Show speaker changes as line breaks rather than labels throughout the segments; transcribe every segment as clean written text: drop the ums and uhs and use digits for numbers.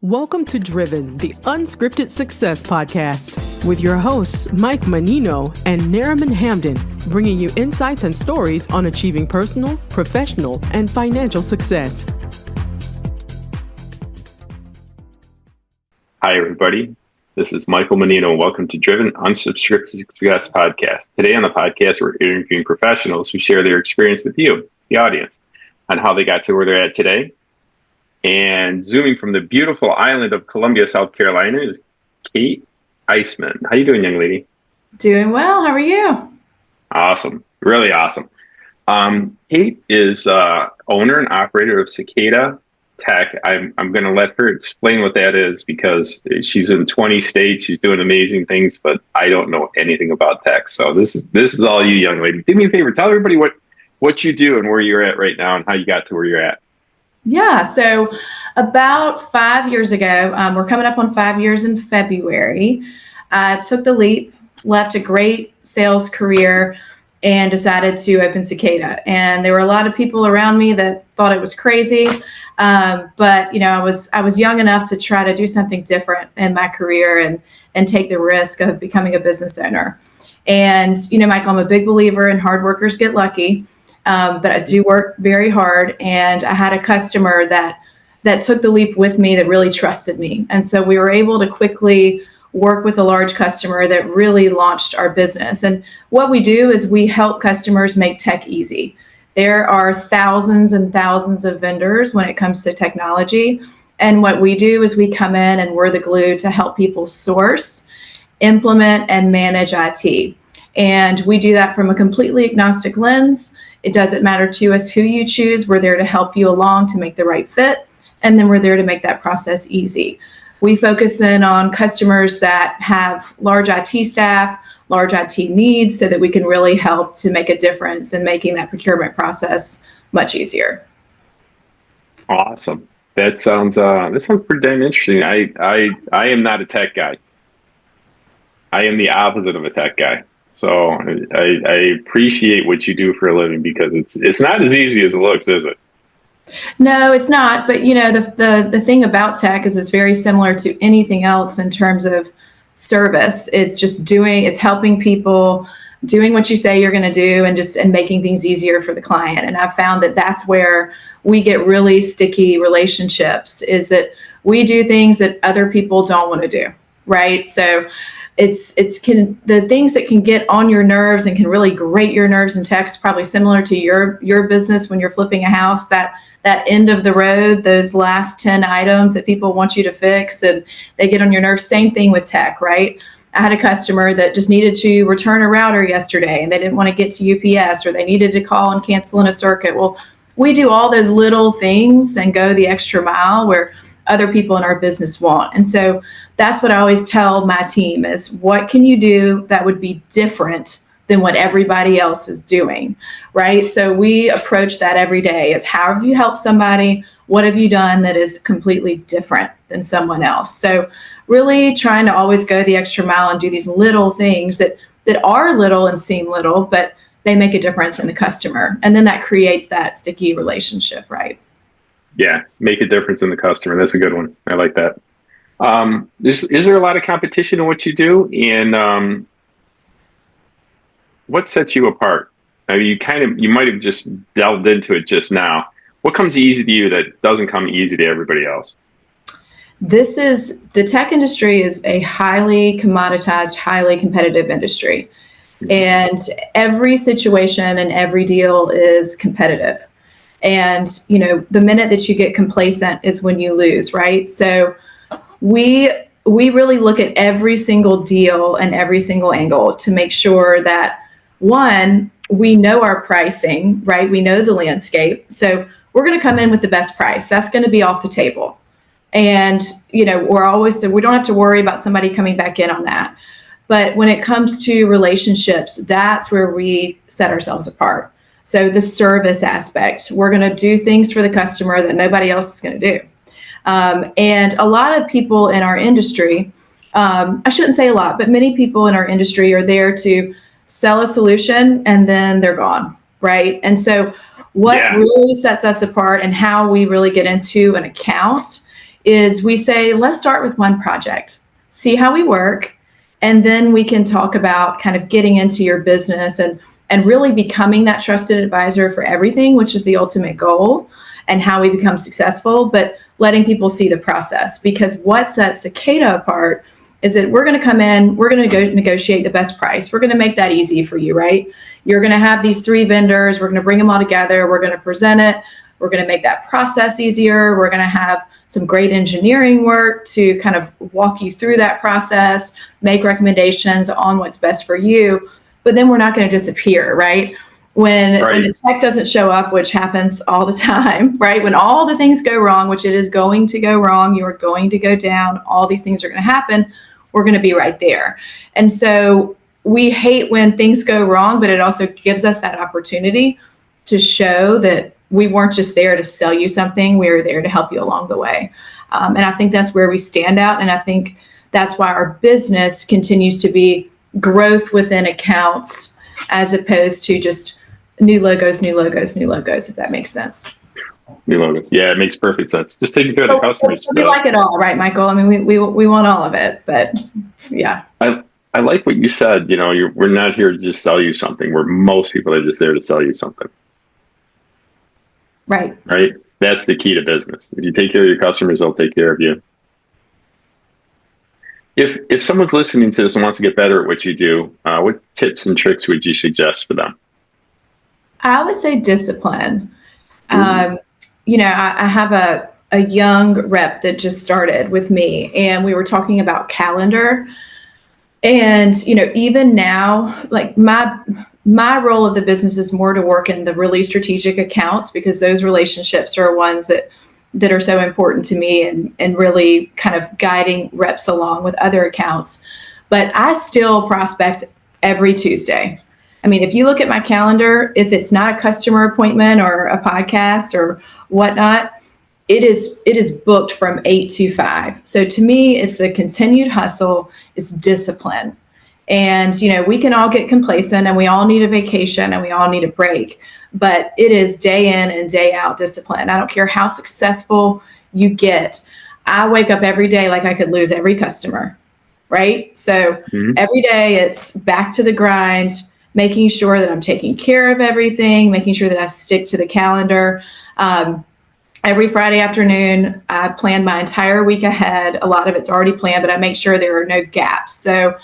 Welcome to Driven, the Unscripted Success podcast, with your hosts, Mike Menino and Nariman Hamden, bringing you insights and stories on achieving personal, professional, and financial success.
Hi, everybody. This is Michael Menino. Welcome to Driven Unscripted Success podcast. Today on the podcast, we're interviewing professionals who share their experience with you, the audience, on how they got to where they're at today. And zooming from the beautiful island of Columbia, South Carolina, is Kate Iseman. How you doing, young lady?
Doing well. How are you?
Awesome. Really awesome. Kate is owner and operator of Cicada Tech. I'm going to let her explain what that is because she's in 20 states. She's doing amazing things, but I don't know anything about tech. So this is all you, young lady. Do me a favor. Tell everybody what you do and where you're at right now and how you got to where you're at.
Yeah, so about 5 years ago, we're coming up on 5 years in February. I took the leap, left a great sales career, and decided to open Cicada. And there were a lot of people around me that thought it was crazy, but you know, I was young enough to try to do something different in my career and take the risk of becoming a business owner. And you know, Michael, I'm a big believer in hard workers get lucky. But I do work very hard, and I had a customer that took the leap with me that really trusted me. And so we were able to quickly work with a large customer that really launched our business. And what we do is we help customers make tech easy. There are thousands and thousands of vendors when it comes to technology. And what we do is we come in and we're the glue to help people source, implement, and manage IT. And we do that from a completely agnostic lens. It doesn't matter to us who you choose. We're there to help you along to make the right fit. And then we're there to make that process easy. We focus in on customers that have large IT staff, large IT needs, so that we can really help to make a difference in making that procurement process much easier.
Awesome. That sounds pretty damn interesting. I am not a tech guy. I am the opposite of a tech guy. So I appreciate what you do for a living because it's not as easy as it looks, is it?
No, it's not. But you know, the thing about tech is it's very similar to anything else in terms of service. It's helping people doing what you say you're going to do and making things easier for the client. And I've found that that's where we get really sticky relationships, is that we do things that other people don't want to do, right? So the things that can get on your nerves and can really grate your nerves in tech is probably similar to your business when you're flipping a house, that end of the road, those last 10 items that people want you to fix and they get on your nerves. Same thing with tech, right? I had a customer that just needed to return a router yesterday and they didn't want to get to UPS, or they needed to call and cancel in a circuit. Well, we do all those little things and go the extra mile where other people in our business won't. And so that's what I always tell my team is, what can you do that would be different than what everybody else is doing, right? So we approach that every day as, how have you helped somebody? What have you done that is completely different than someone else? So really trying to always go the extra mile and do these little things that are little and seem little, but they make a difference in the customer. And then that creates that sticky relationship, right?
Yeah, make a difference in the customer. That's a good one. I like that. Is there a lot of competition in what you do? And what sets you apart? I mean, you might have just delved into it just now. What comes easy to you that doesn't come easy to everybody else?
The tech industry is a highly commoditized, highly competitive industry. And every situation and every deal is competitive. And, you know, the minute that you get complacent is when you lose, right? So we really look at every single deal and every single angle to make sure that, one, we know our pricing, right? We know the landscape. So we're going to come in with the best price. That's going to be off the table. And, you know, we don't have to worry about somebody coming back in on that. But when it comes to relationships, that's where we set ourselves apart. So the service aspect, we're going to do things for the customer that nobody else is going to do. And a lot of people in our industry, I shouldn't say a lot, but many people in our industry are there to sell a solution and then they're gone, right? And so what really sets us apart and how we really get into an account is we say, let's start with one project, see how we work, and then we can talk about kind of getting into your business and really becoming that trusted advisor for everything, which is the ultimate goal, and how we become successful, but letting people see the process. Because what sets Cicada apart is that we're going to come in, we're going to go negotiate the best price. We're going to make that easy for you, right? You're going to have these 3 vendors. We're going to bring them all together. We're going to present it. We're going to make that process easier. We're going to have some great engineering work to kind of walk you through that process, make recommendations on what's best for you. But then we're not going to disappear, right? When the tech doesn't show up, which happens all the time, right? When all the things go wrong, which it is going to go wrong, you're going to go down, all these things are going to happen, we're going to be right there. And so we hate when things go wrong, but it also gives us that opportunity to show that we weren't just there to sell you something, we were there to help you along the way. And I think that's where we stand out. And I think that's why our business continues to be growth within accounts as opposed to just new logos, if that makes sense.
New logos. Yeah, it makes perfect sense. Just taking care of the customers.
We like it all, right, Michael? I mean, we want all of it, but yeah.
I like what you said. You know, we're not here to just sell you something. Most people are just there to sell you something.
Right.
Right. That's the key to business. If you take care of your customers, they'll take care of you. If someone's listening to this and wants to get better at what you do, what tips and tricks would you suggest for them?
I would say discipline. You know, I have a young rep that just started with me, and we were talking about calendar. And, you know, even now, like my role of the business is more to work in the really strategic accounts, because those relationships are ones that are so important to me, and really kind of guiding reps along with other accounts. But I still prospect every Tuesday. I mean, if you look at my calendar, if it's not a customer appointment or a podcast or whatnot, it is booked from 8 to 5. So to me, it's the continued hustle, it's discipline. And, you know, we can all get complacent, and we all need a vacation, and we all need a break, but it is day in and day out discipline. I don't care how successful you get. I wake up every day like I could lose every customer, right? So every day it's back to the grind, making sure that I'm taking care of everything, making sure that I stick to the calendar. Every Friday afternoon, I plan my entire week ahead. A lot of it's already planned, but I make sure there are no gaps. So,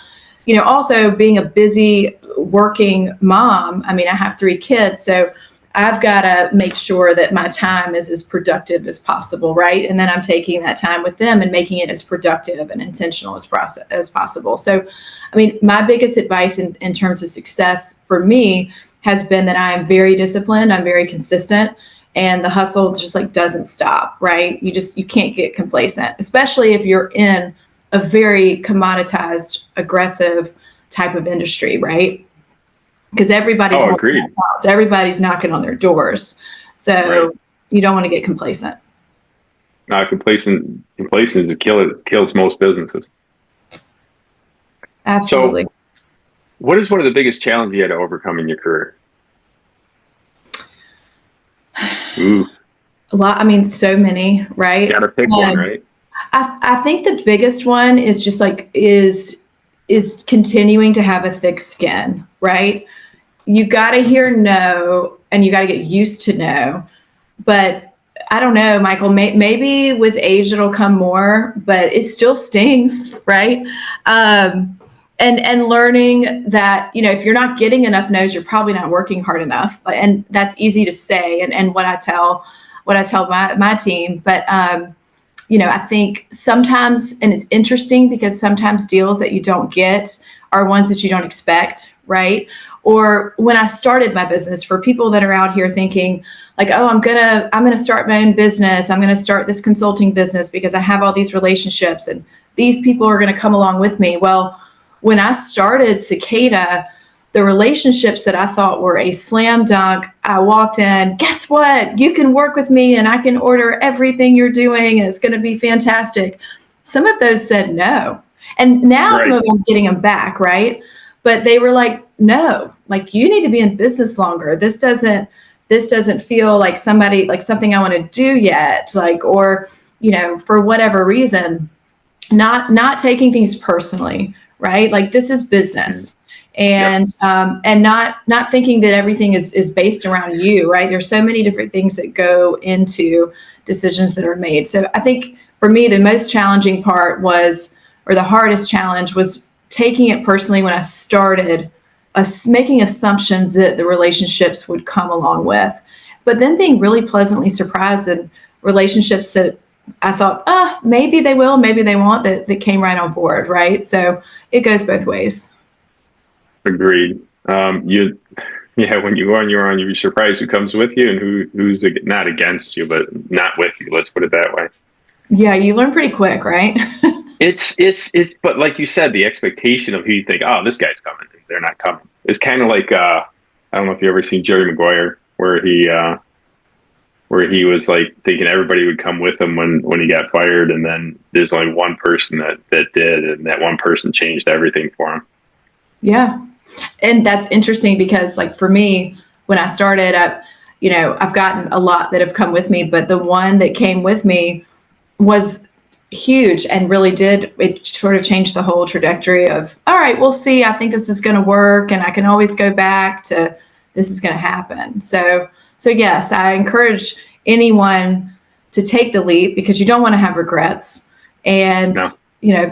you know, also being a busy working mom, I mean, I have 3 kids, so I've got to make sure that my time is as productive as possible, right? And then I'm taking that time with them and making it as productive and intentional as possible. So, I mean, my biggest advice in terms of success for me has been that I am very disciplined, I'm very consistent, and the hustle just like doesn't stop, right? You can't get complacent, especially if you're in a very commoditized, aggressive type of industry, right? Because everybody's knocking on their doors. So you don't want to get complacent.
Complacent kills most businesses.
Absolutely.
So, what is one of the biggest challenges you had to overcome in your career? Ooh.
A lot. I mean, so many, right?
You got to pick one, right?
I think the biggest one is just like is continuing to have a thick skin, right? You got to hear no, and you got to get used to no. But I don't know, Michael, maybe with age it'll come more, but it still stings, right? And learning that, you know, if you're not getting enough no's, you're probably not working hard enough. And that's easy to say, and what I tell my team. But you know, I think sometimes, and it's interesting because sometimes deals that you don't get are ones that you don't expect, right? Or when I started my business, for people that are out here thinking like, oh, I'm gonna start my own business, I'm gonna start this consulting business because I have all these relationships and these people are gonna come along with me. Well, when I started Cicada, the relationships that I thought were a slam dunk, I walked in, guess what? You can work with me and I can order everything you're doing and it's going to be fantastic. Some of those said no. And now some of them are getting them back, right? But they were like, no, like you need to be in business longer. This doesn't feel like something I want to do yet. Like, or for whatever reason, not taking things personally, right? Like this is business. And not thinking that everything is based around you, right? There's so many different things that go into decisions that are made. So I think for me, the most challenging part was, or the hardest challenge was taking it personally when I started making assumptions that the relationships would come along with, but then being really pleasantly surprised in relationships that I thought, maybe they will, maybe they won't, that came right on board, right? So it goes both ways.
Agreed. When you go on your own, you'd be surprised who comes with you and who's not against you, but not with you. Let's put it that way.
Yeah, you learn pretty quick, right?
It's, but like you said, the expectation of who you think, oh, this guy's coming, they're not coming. It's kind of like, I don't know if you ever seen Jerry Maguire, where he was like thinking everybody would come with him when he got fired, and then there's only one person that did, and that one person changed everything for him.
Yeah. And that's interesting because, like, for me, when I started up, I've gotten a lot that have come with me, but the one that came with me was huge and really it sort of changed the whole trajectory of, all right, we'll see. I think this is going to work, and I can always go back to this is going to happen. So yes, I encourage anyone to take the leap because you don't want to have regrets, and,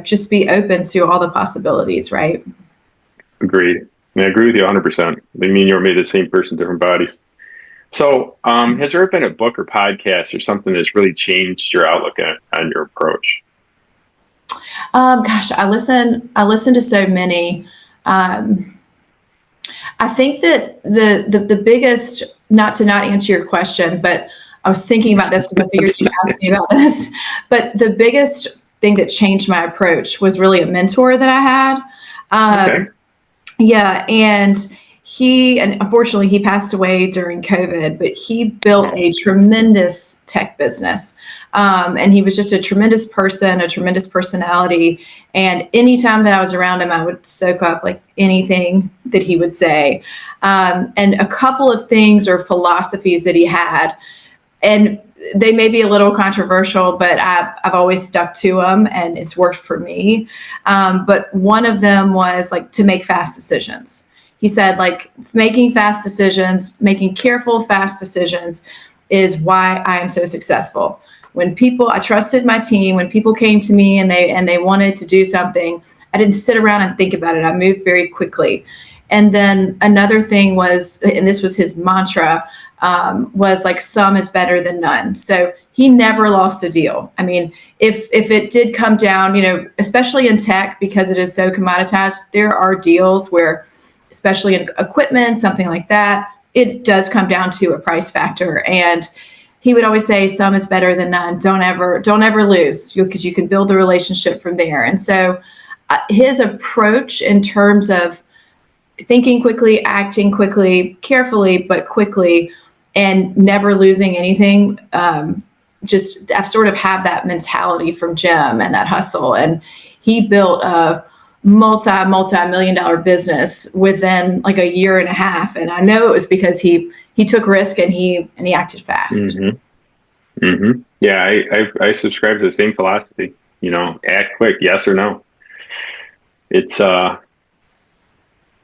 just be open to all the possibilities, right?
Agreed. I agree with you 100%. I mean, you're made the same person, different bodies. So, has there been a book or podcast or something that's really changed your outlook on your approach?
Gosh, I listen to so many. I think that the biggest, not answer your question, but I was thinking about this because I figured you'd ask me about this. But the biggest thing that changed my approach was really a mentor that I had.
Okay.
Yeah, and unfortunately he passed away during COVID, but he built a tremendous tech business. And he was just a tremendous person, a tremendous personality. And anytime that I was around him, I would soak up like anything that he would say. And a couple of things or philosophies that he had, and they may be a little controversial, but I've always stuck to them, and it's worked for me. But one of them was like to make fast decisions. He said, like, making fast decisions, making careful, fast decisions is why I am so successful. When I trusted my team, when people came to me and they wanted to do something, I didn't sit around and think about it. I moved very quickly. And then another thing was, and this was his mantra, was like, some is better than none. So he never lost a deal. I mean, if it did come down, especially in tech, because it is so commoditized, there are deals where, especially in equipment, something like that, it does come down to a price factor. And he would always say, some is better than none. Don't ever lose, because you can build the relationship from there. And so his approach in terms of thinking quickly, acting quickly, carefully, but quickly, and never losing anything. I've sort of had that mentality from Jim and that hustle. And he built a multi-million dollar business within like a year and a half. And I know it was because he took risk and he acted fast.
Mm-hmm. Mm-hmm. Yeah. I subscribe to the same philosophy, act quick, yes or no. It's,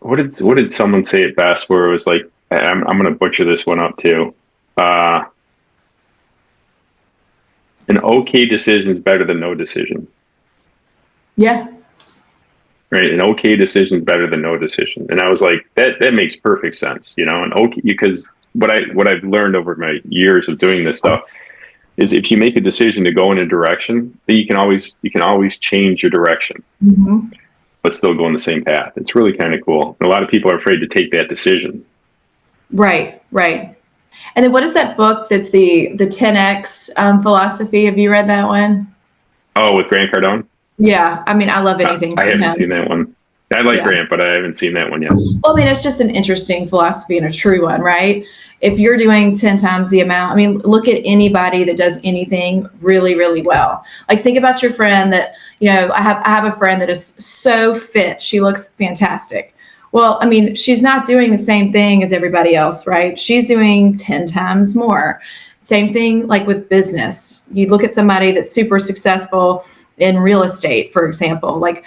what did someone say it best, where it was like, I'm going to butcher this one up too. An okay decision is better than no decision.
Yeah.
Right. An okay decision is better than no decision. And I was like, that makes perfect sense, and okay, because what I've learned over my years of doing this stuff is if you make a decision to go in a direction, then you can always change your direction, but still go in the same path. It's really kind of cool. And a lot of people are afraid to take that decision. Right.
And then what is that book that's the 10X philosophy? Have you read that one?
Oh, with Grant Cardone?
Yeah. I mean, I love anything.
I haven't seen that one. I like Grant, but I haven't seen that one yet.
Well, I mean, it's just an interesting philosophy and a true one, right? If you're doing 10 times the amount, I mean, look at anybody that does anything really, really well. Like, think about your friend that, I have a friend that is so fit. She looks fantastic. Well, I mean, she's not doing the same thing as everybody else, right? She's doing 10 times more. Same thing like with business. You look at somebody that's super successful in real estate, for example, like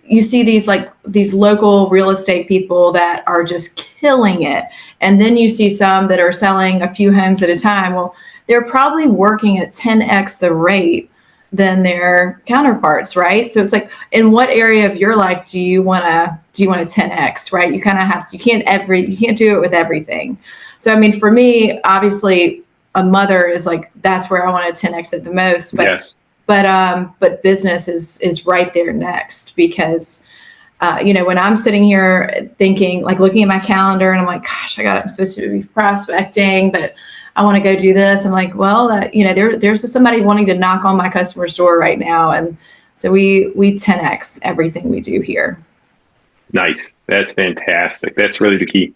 you see these local real estate people that are just killing it. And then you see some that are selling a few homes at a time. Well, they're probably working at 10x the rate than their counterparts, right? So it's like, in what area of your life do you want to 10x, right? You kind of have to, you can't do it with everything. So, I mean, for me, obviously a mother is like, that's where I want to 10x it the most, but
Yes.
But business is right there next, because when I'm sitting here thinking, like looking at my calendar and I'm like, gosh, I'm supposed to be prospecting, but I want to go do this. I'm like, well, there's just somebody wanting to knock on my customer's door right now. And so we 10x everything we do here.
Nice. That's fantastic. That's really the key.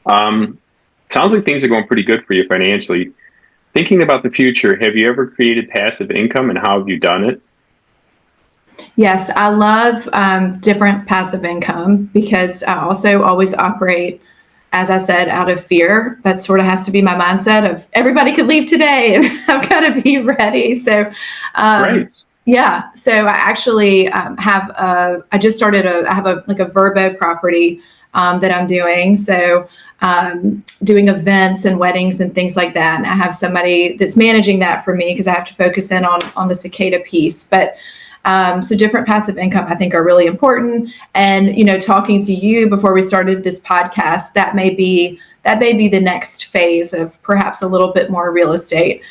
Sounds like things are going pretty good for you financially. Thinking about the future, have you ever created passive income, and how have you done it?
Yes, I love different passive income, because I also always operate, as I said, out of fear. That sort of has to be my mindset of everybody could leave today and I've got to be ready. So,
Right.
yeah. So I actually I just started I have a Verbo property that I'm doing. So doing events and weddings and things like that. And I have somebody that's managing that for me, because I have to focus in on the Cicada piece. But so different passive income, I think, are really important. And, talking to you before we started this podcast, that may be the next phase of perhaps a little bit more real estate,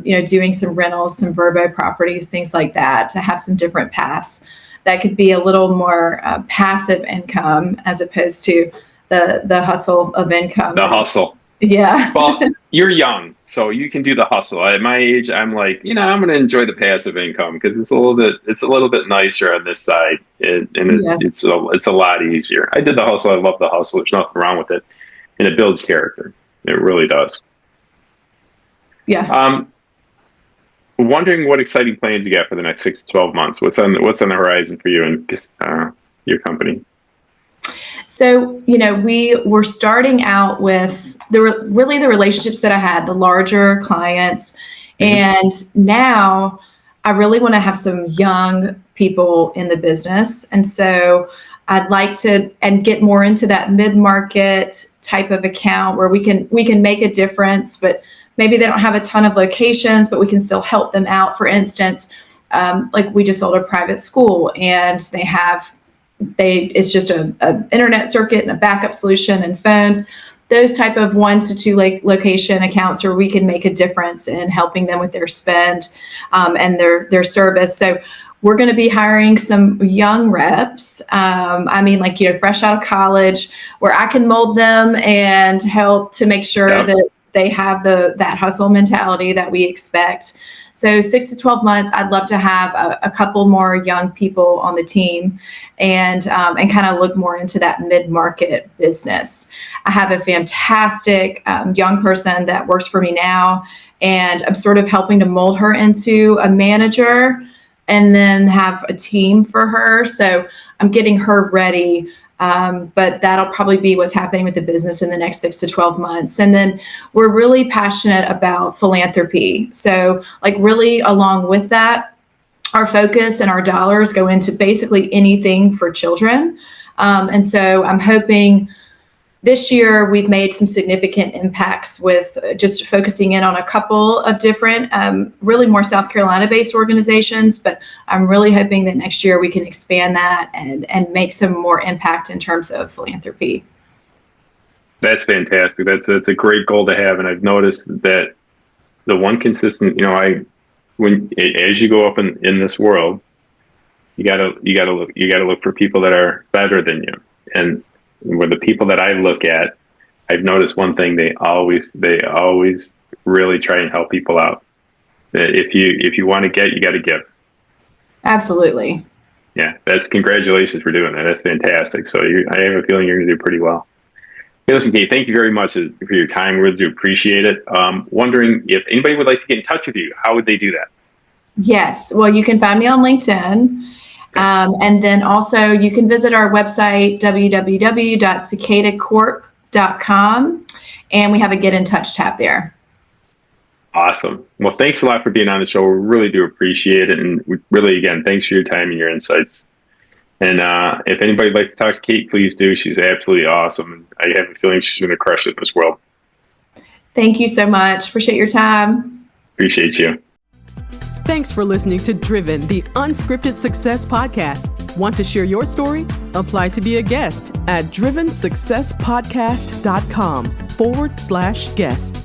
doing some rentals, some Verbo properties, things like that, to have some different paths that could be a little more passive income, as opposed to the hustle of income.
The hustle.
Yeah.
Well, you're young, so you can do the hustle. At my age, I'm like, I'm going to enjoy the passive income, because it's a little bit nicer on this side, and it's a lot easier. I did the hustle. I love the hustle. There's nothing wrong with it, and it builds character. It really does.
Yeah.
Wondering what exciting plans you got for the next 6 to 12 months. What's on the horizon for you and your company?
So, we were starting out with the relationships that I had, the larger clients. And now I really want to have some young people in the business. And so I'd like to get more into that mid-market type of account where we can make a difference, but maybe they don't have a ton of locations, but we can still help them out. For instance, like we just sold a private school, and it's just a internet circuit and a backup solution and phones, those type of 1 to 2 location accounts where we can make a difference in helping them with their spend and their service. So we're going to be hiring some young reps. Fresh out of college, where I can mold them and help to make sure that they have that hustle mentality that we expect. So 6 to 12 months, I'd love to have a couple more young people on the team, and kind of look more into that mid-market business. I have a fantastic young person that works for me now, and I'm sort of helping to mold her into a manager, and then have a team for her. So I'm getting her ready. But that'll probably be what's happening with the business in the next 6 to 12 months. And then we're really passionate about philanthropy. So really along with that, our focus and our dollars go into basically anything for children. And so I'm hoping this year we've made some significant impacts with just focusing in on a couple of different, really more South Carolina-based organizations. But I'm really hoping that next year we can expand that and make some more impact in terms of philanthropy.
That's fantastic. That's a great goal to have, and I've noticed that the one consistent, as you go up in this world, you gotta look for people that are better than you, and with the people that I look at, I've noticed one thing: they always really try and help people out. If you want to get, you got to give.
Absolutely.
Yeah, congratulations for doing that. That's fantastic. So I have a feeling you're going to do pretty well. Hey, listen, Kate, thank you very much for your time. We really do appreciate it. Wondering if anybody would like to get in touch with you, how would they do that?
Yes. Well, you can find me on LinkedIn. And then also you can visit our website, www.cicadacorp.com, and we have a Get in Touch tab there.
Awesome. Well, thanks a lot for being on the show. We really do appreciate it. And we really, again, thanks for your time and your insights. And if anybody would like to talk to Kate, please do. She's absolutely awesome. I have a feeling she's going to crush it in this world.
Thank you so much. Appreciate your time.
Appreciate you.
Thanks for listening to Driven, the Unscripted Success Podcast. Want to share your story? Apply to be a guest at drivensuccesspodcast.com/guest.